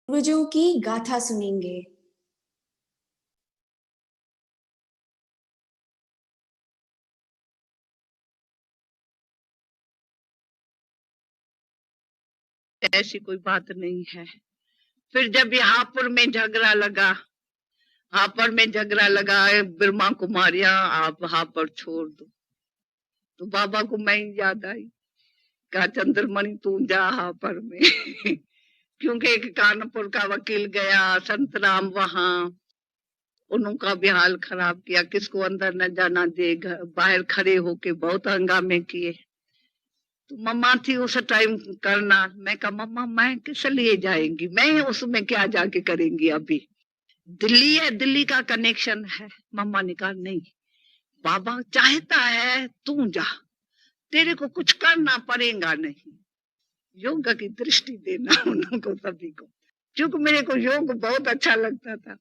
पूर्वजों की गाथा सुनेंगे। ऐसी कोई बात नहीं है। फिर जब हापुड़ में झगड़ा लगा, ब्रह्मा कुमारियां आप हापुड़ छोड़ दो, तो बाबा को मैं याद आई, कहा चंद्रमणि तू जा हापुड़ में क्योंकि एक कानपुर का वकील गया, संत राम वहां, उनका भी हाल खराब किया, किसको अंदर न जाना दे, बाहर खड़े होके बहुत हंगामे किए। तो मम्मा थी उस टाइम करना, मैं कहा मम्मा मैं किस लिए जाएंगी, मैं उसमें क्या जाके करेंगी, अभी दिल्ली है, दिल्ली का कनेक्शन है। मम्मा ने कहा नहीं, बाबा चाहता है तू जा, तेरे को कुछ करना पड़ेगा नहीं। योग की दृष्टि देना उनको सभी को, क्योंकि मेरे को योग बहुत अच्छा लगता था।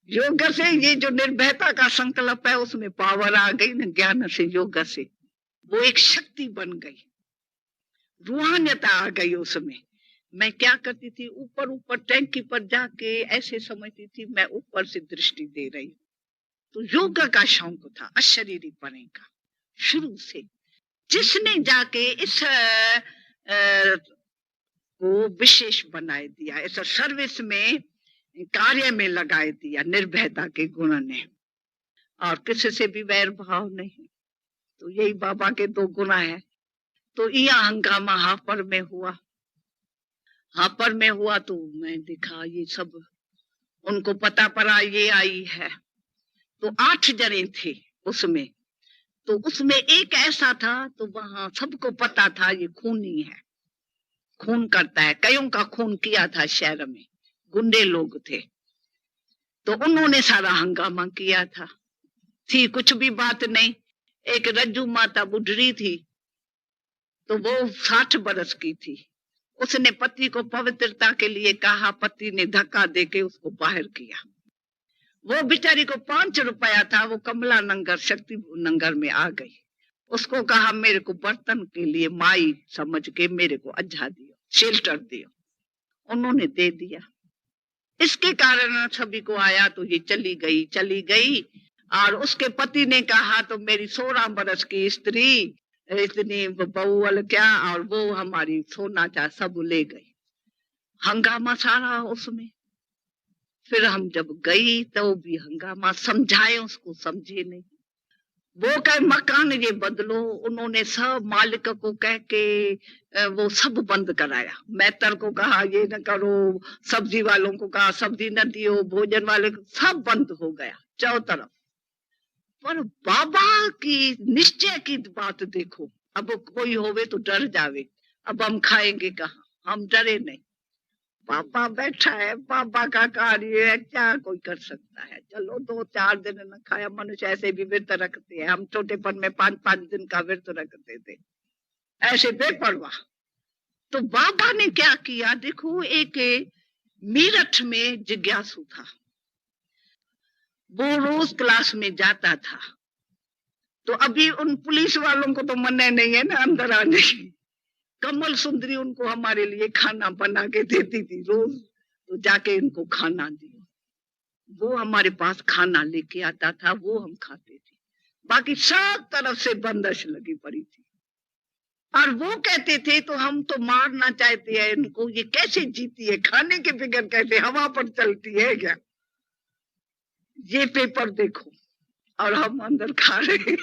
योग से ये जो निर्भयता का संकल्प है उसमें पावर आ गई ना, ज्ञान से, योग से वो एक शक्ति बन गई, रूहानियत आ गई उसमें। मैं क्या करती थी, ऊपर ऊपर टैंकी पर जाके ऐसे समझती थी मैं ऊपर से दृष्टि दे रही हूँ। तो योगा का शौक था अशरीरी पने का शुरू से। जिसने जाके इस को विशेष बनाए दिया, ऐसा सर्विस में, कार्य में लगाए दिया, निर्भयता के गुण ने, और किसी से भी वैर भाव नहीं। तो यही बाबा के दो गुण है। तो यह हंगामा हापर में हुआ तो मैं देखा ये सब, उनको पता पड़ा ये आई है। तो 8 जने थे उसमें, तो उसमें एक ऐसा था, तो वहां सबको पता था ये खूनी है, खून करता है, कईयों का खून किया था शहर में, गुंडे लोग थे। तो उन्होंने सारा हंगामा किया था, थी कुछ भी बात नहीं। एक रज्जू माता बुढ़ी थी, तो वो 60 बरस की थी, उसने पति को पवित्रता के लिए कहा, पति ने धक्का देके उसको बाहर किया। वो बेचारी को 5 रुपया था, वो कमला नगर, शक्ति नगर में आ गई। उसको कहा मेरे को बर्तन के लिए माई समझ के मेरे को अज्जा दियो, शेल्टर दियो। उन्होंने दे दिया। इसके कारण सभी को आया, तो ये चली गई। और उसके पति ने कहा तो मेरी 16 बरस की स्त्री इतनी बहुअल क्या, और वो हमारी सोना चा सब ले गई। हंगामा सारा उसमें। फिर हम जब गई तो भी हंगामा, समझाए उसको, समझे नहीं। वो कहे मकान ये बदलो, उन्होंने सब मालिक को कह के वो सब बंद कराया। मैटर को कहा ये न करो, सब्जी वालों को कहा सब्जी न दियो, भोजन वाले को, सब बंद हो गया चारों तरफ। पर बाबा की निश्चय की बात देखो, अब कोई होवे तो डर जावे, अब हम खाएंगे कहाँ, हम डरे नहीं। पापा बैठा है, पापा का कार्य है, क्या कोई कर सकता है। चलो 2-4 दिन न खाया, मनुष्य ऐसे भी व्रत रखते हैं, हम छोटेपन में 5-5 दिन का व्रत रखते थे, ऐसे बेपरवाह। तो बाबा ने क्या किया देखो, एक मेरठ में जिज्ञासु था, वो रोज क्लास में जाता था। तो अभी उन पुलिस वालों को तो मना नहीं है ना अंदर आने की। कमल सुंदरी उनको हमारे लिए खाना बना के देती थी रोज, तो जाके इनको खाना दिया। वो हमारे पास खाना लेके आता था, वो हम खाते थे। बाकी सब तरफ से बंदिश लगी पड़ी थी। और वो कहते थे तो हम तो मारना चाहते हैं इनको, ये कैसे जीती है, खाने के बगैर कैसे हवा पर चलती है क्या। ये पेपर देखो, और हम अंदर खा रहे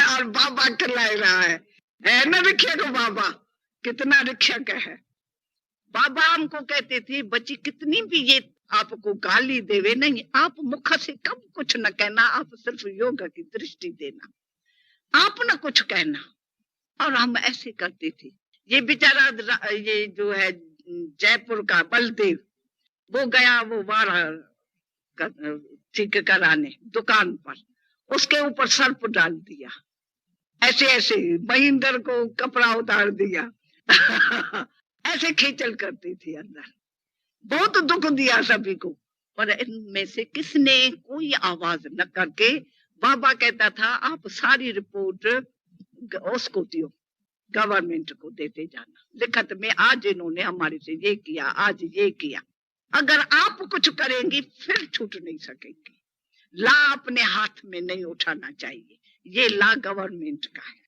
और बाबा खिलाए रहा है ना रिक्शा को। बाबा कितना रिक्शक है। बाबा हमको कहते थे बच्ची कितनी भी ये आपको गाली देवे नहीं, आप मुख से कब कुछ न कहना, आप सिर्फ योग की दृष्टि देना, आप न कुछ कहना। और हम ऐसे करते थे। ये बेचारा ये जो है जयपुर का बलदेव, वो गया वो वारा ठीक कराने दुकान पर, उसके ऊपर सर्प डाल दिया, ऐसे ऐसे महेंद्र को कपड़ा उतार दिया ऐसे खेचल करती थी अंदर, बहुत दुख दिया सभी को। पर इनमें से किसने कोई आवाज न करके, बाबा कहता था आप सारी रिपोर्ट उसको दियो, गवर्नमेंट को देते जाना, लिखत में आज इन्होंने हमारे से ये किया, आज ये किया। अगर आप कुछ करेंगी फिर छूट नहीं सकेंगी। ला अपने हाथ में नहीं उठाना चाहिए, ये ला गवर्नमेंट का है,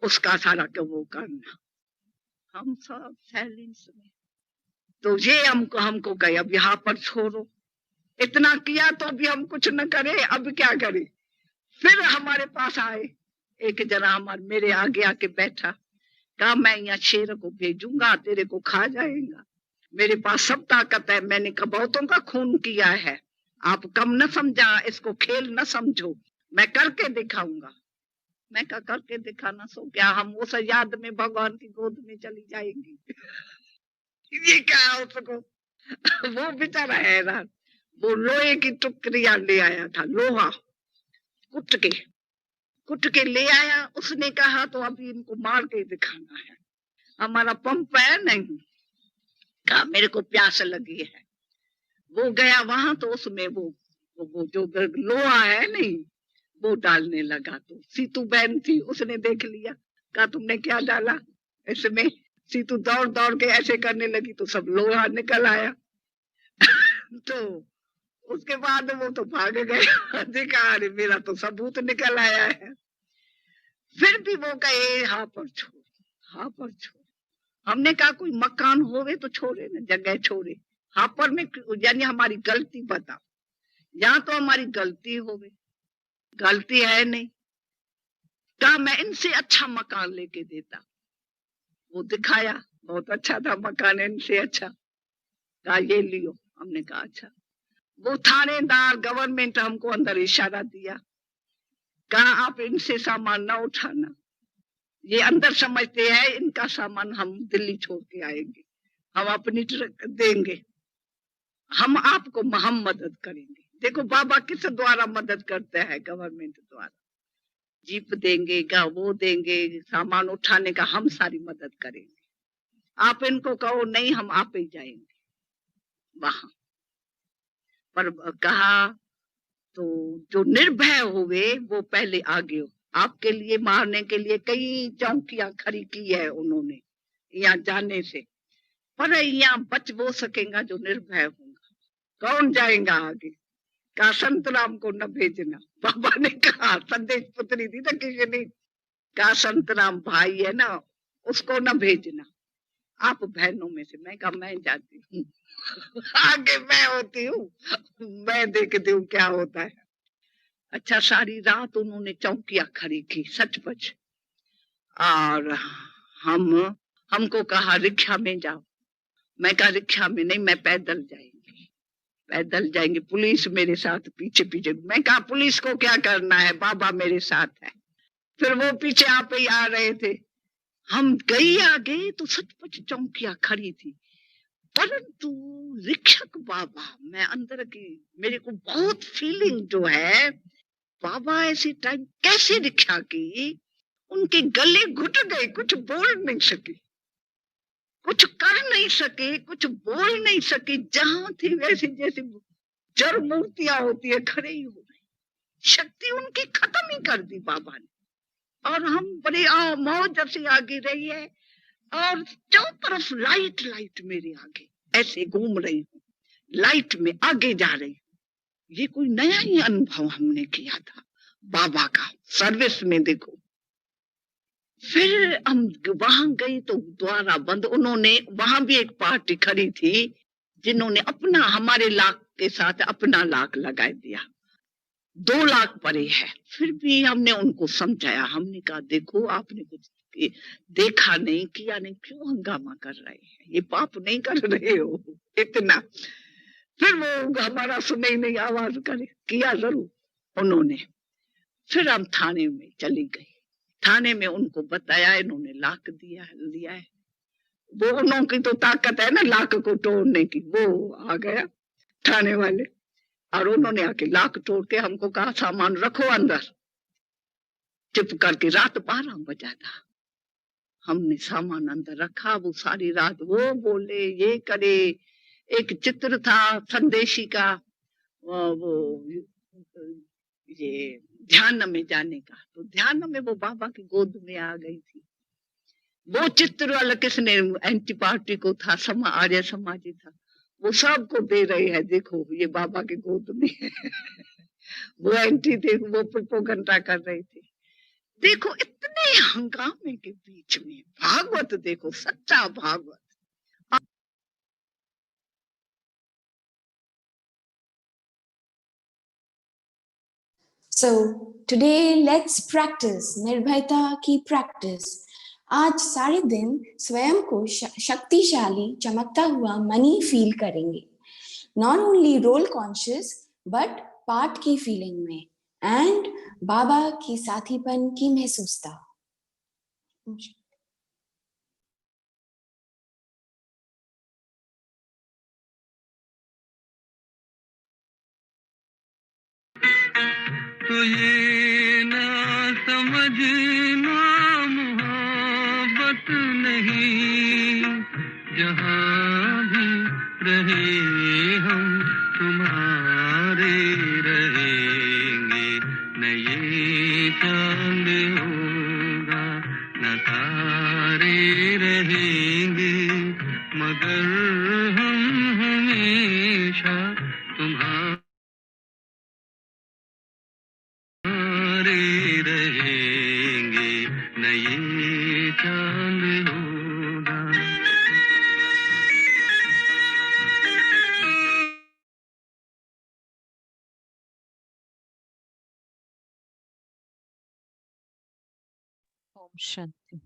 उसका सारा का वो करना। हम सब साइलेंस में, तो ये हमको कहे अब यहाँ पर छोड़ो, इतना किया तो भी हम कुछ न करे, अब क्या करे। फिर हमारे पास आए एक जना, हमारे मेरे आगे आके बैठा, कहा मैं यहाँ शेर को भेजूंगा, तेरे को खा जाएगा, मेरे पास सब ताकत है। मैंने कहा बहुतों का खून किया है, आप कम न समझा, इसको खेल न समझो, मैं करके दिखाऊंगा। मैं कहा करके दिखाना सो क्या, हम उस याद में भगवान की गोद में चली जाएंगी। ये क्या उसको, वो बेचारा हैरान, वो लोहे की टुकड़ियां ले आया था, लोहा कुट के ले आया। उसने कहा तो अभी इनको मार के दिखाना है, हमारा पंप है नहीं। कहा मेरे को प्यास लगी है। वो गया वहां, तो उसमें वो जो लोहा है नहीं, वो डालने लगा। तो सीतू बहन थी, उसने देख लिया, कहा तुमने क्या डाला इसमें। सीतू दौड़ दौड़ के ऐसे करने लगी तो सब लोहा निकल आया। तो उसके बाद वो तो भाग गए, देखा अरे मेरा तो सबूत निकल आया है। फिर भी वो कहे हाँ पर छोड़, हाँ पर छोड़। हमने कहा कोई मकान होवे तो छोड़े ना, जगह छोड़े, हाँ पर में यानी हमारी गलती बता, यहाँ तो हमारी गलती होवे, गलती है नहीं। कहा मैं इनसे अच्छा मकान लेके देता। वो दिखाया, बहुत अच्छा था मकान, इनसे अच्छा। कहा ये लियो। हमने कहा अच्छा। वो थानेदार गवर्नमेंट हमको अंदर इशारा दिया, कहा आप इनसे सामान ना उठाना, ये अंदर समझते हैं इनका सामान हम दिल्ली छोड़ के आएंगे, हम अपनी ट्रक देंगे, हम आपको हम मदद करेंगे। देखो बाबा किस द्वारा मदद करते हैं, गवर्नमेंट द्वारा, जीप देंगे, वो देंगे, सामान उठाने का हम सारी मदद करेंगे। आप इनको कहो नहीं, हम आप ही जाएंगे वहां पर। कहा तो जो निर्भय हुए वो पहले आगे हो, आपके लिए मारने के लिए कई चौकियां खड़ी की है उन्होंने यहाँ जाने से, पर यहाँ बच वो सकेगा जो निर्भय होगा। कौन जाएगा आगे? कहा संतराम को न भेजना। बाबा ने कहा, संदेश पुत्री थी ना किसी ने, कहा संतराम भाई है ना, उसको न भेजना, आप बहनों में से। मैं कहा मैं जाती हूँ, आगे मैं होती हूँ, मैं देखती हूँ क्या होता है। अच्छा सारी रात उन्होंने चौकियां खड़ी की सचपच, और हमको कहा रिक्शा में जाओ। मैं कहा रिक्शा में नहीं, मैं पैदल जाएंगे, पुलिस मेरे साथ पीछे पीछे। मैं कहा पुलिस को क्या करना है, बाबा मेरे साथ है। फिर वो पीछे आप ही आ रहे थे, हम गई आगे तो सचमुच चौकियां खड़ी थी, परंतु रिक्शक बाबा, मैं अंदर की मेरे को बहुत फीलिंग जो है, बाबा ऐसी टाइम कैसे रिक्शा की, उनके गले घुट गए, कुछ बोल नहीं सके, कुछ कर नहीं सके, कुछ बोल नहीं सके, जहां थी वैसे जैसे जड़ मूर्तियां होती है खड़े ही हो गई, शक्ति उनकी खत्म ही कर दी बाबा ने। और हम बड़े मौज से आगे रही है, और चारों तरफ लाइट लाइट मेरे आगे ऐसे घूम रही हूँ, लाइट में आगे जा रही हूँ। ये कोई नया ही अनुभव हमने किया था बाबा का सर्विस में। देखो फिर हम वहां गई तो द्वारा बंद, उन्होंने वहां भी एक पार्टी खड़ी थी जिन्होंने अपना हमारे लाख के साथ अपना लाख लगा दिया, 2 लाख परे है। फिर भी हमने उनको समझाया, हमने कहा देखो आपने कुछ देखा नहीं, किया नहीं, क्यों हंगामा कर रहे हैं, ये पाप नहीं कर रहे हो इतना। फिर वो हमारा सुने ही नहीं, आवाज करे किया जरूर उन्होंने। फिर हम थाने में चली गई, थाने में उनको बताया, इन्होंने लाख लिया है। वो उन्हों की तो ताकत है ना लाख को तोड़ने की, वो आ गया थाने वाले, और उन्होंने आके लाख तोड़ के हमको कहा सामान रखो अंदर। चुप करके रात 12 बजा था, हमने सामान अंदर रखा। वो सारी रात वो बोले ये करे। एक चित्र था संदेशी का, वो ये ध्यान में जाने का, तो ध्यान में वो बाबा की गोद में आ गई थी। वो चित्र वाला किसने, एंटी पार्टी को था, आर्य समाजी था, वो सबको दे रहे हैं, देखो ये बाबा के गोद में है। वो एंटी थे, वो प्रोपोगंडा कर रही थी। देखो इतने हंगामे के बीच में भागवत देखो, सच्चा Bhagavat. So today let's practice निर्भयता की प्रैक्टिस। आज सारे दिन स्वयं को शक्तिशाली चमकता हुआ मनी फील करेंगे। Not only role conscious but part की फीलिंग में एंड बाबा की साथीपन की महसूसता। तो ये ना समझना मोहब्बत नहीं, जहाँ भी रहे हम तुम्हारे रहेंगे। न ये चांद होगा न तारे रहेंगे, मगर हम हमेशा तुम्हारे रहेंगे। न ये चांद होगा। ओम शांति।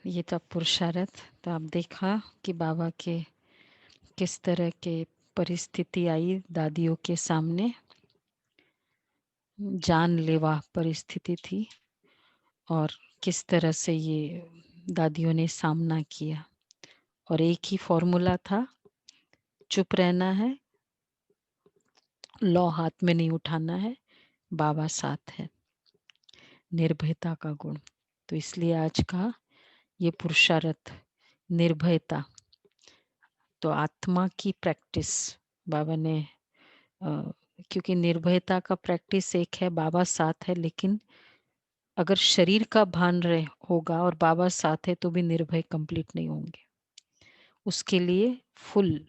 ये तो पुरुषार्थ। तो आप देखा कि बाबा के किस तरह के परिस्थिति आई दादियों के सामने, जानलेवा परिस्थिति थी, और किस तरह से ये दादियों ने सामना किया। और एक ही फॉर्मूला था, चुप रहना है, लौ हाथ में नहीं उठाना है, बाबा साथ है, निर्भयता का गुण। तो इसलिए आज का ये पुरुषार्थ निर्भयता, तो आत्मा की प्रैक्टिस बाबा ने क्योंकि निर्भयता का प्रैक्टिस एक है, बाबा साथ है, लेकिन अगर शरीर का भान रहे होगा और बाबा साथ है तो भी निर्भय कंप्लीट नहीं होंगे। उसके लिए फुल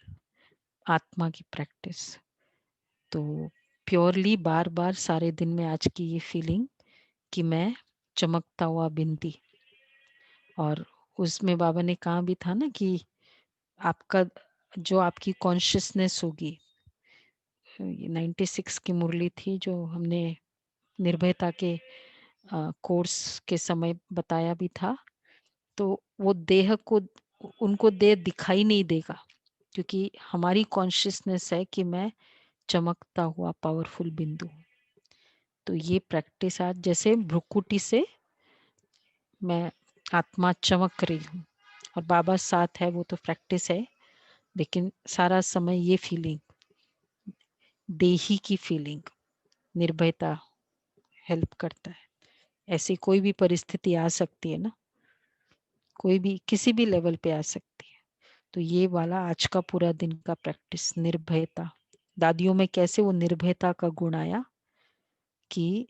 आत्मा की प्रैक्टिस। तो प्योरली बार बार सारे दिन में आज की ये फीलिंग कि मैं चमकता हुआ बिंदी, और उसमें बाबा ने कहा भी था ना कि आपका जो आपकी कॉन्शियसनेस होगी, 96 की मुरली थी जो हमने निर्भयता के कोर्स के समय बताया भी था। तो वो देह को, उनको देह दिखाई नहीं देगा, क्योंकि हमारी कॉन्शियसनेस है कि मैं चमकता हुआ पावरफुल बिंदु। तो ये प्रैक्टिस आज जैसे भ्रुकुटी से मैं आत्मा चमक रही हूँ और बाबा साथ है, वो तो प्रैक्टिस है, लेकिन सारा समय ये फीलिंग, देही की फीलिंग, निर्भयता हेल्प करता है। ऐसी कोई भी परिस्थिति आ सकती है ना, कोई भी किसी भी लेवल पे आ सकती है। तो ये वाला आज का पूरा दिन का प्रैक्टिस, निर्भयता। दादियों में कैसे वो निर्भयता का गुण आया कि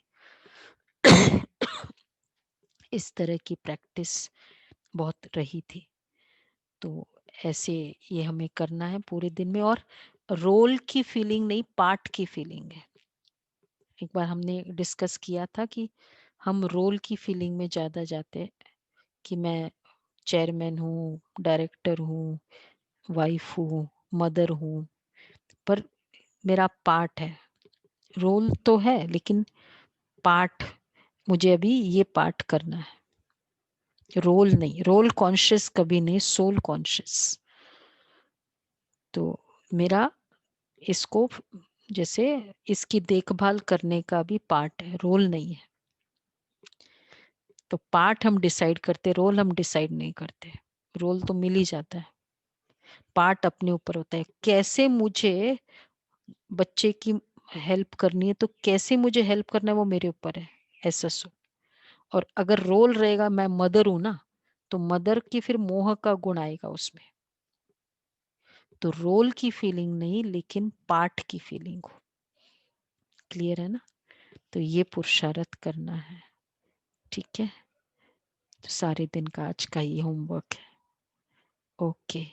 इस तरह की प्रैक्टिस बहुत रही थी। तो ऐसे ये हमें करना है पूरे दिन में। और रोल की फीलिंग नहीं, पार्ट की फीलिंग है। एक बार हमने डिस्कस किया था कि हम रोल की फीलिंग में ज्यादा जाते हैं कि मैं चेयरमैन हूँ, डायरेक्टर हूँ, वाइफ हूँ, मदर हूँ, पर मेरा पार्ट है। रोल तो है लेकिन पार्ट, मुझे अभी ये पार्ट करना है, रोल नहीं। रोल कॉन्शियस कभी नहीं, सोल कॉन्शियस। तो मेरा इसको जैसे इसकी देखभाल करने का भी पार्ट है, रोल नहीं है। तो पार्ट हम डिसाइड करते, रोल हम डिसाइड नहीं करते। रोल तो मिल ही जाता है, पार्ट अपने ऊपर होता है। कैसे मुझे बच्चे की हेल्प करनी है, तो कैसे मुझे हेल्प करना है वो मेरे ऊपर है, एसएसओ। और अगर रोल रहेगा, मैं मदर हूं ना, तो मदर की फिर मोह का गुण आएगा उसमें। तो रोल की फीलिंग नहीं, लेकिन पार्ट की फीलिंग हो। क्लियर है ना? तो ये पुरुषार्थ करना है, ठीक है? तो सारे दिन का आज का ये होमवर्क है। ओके।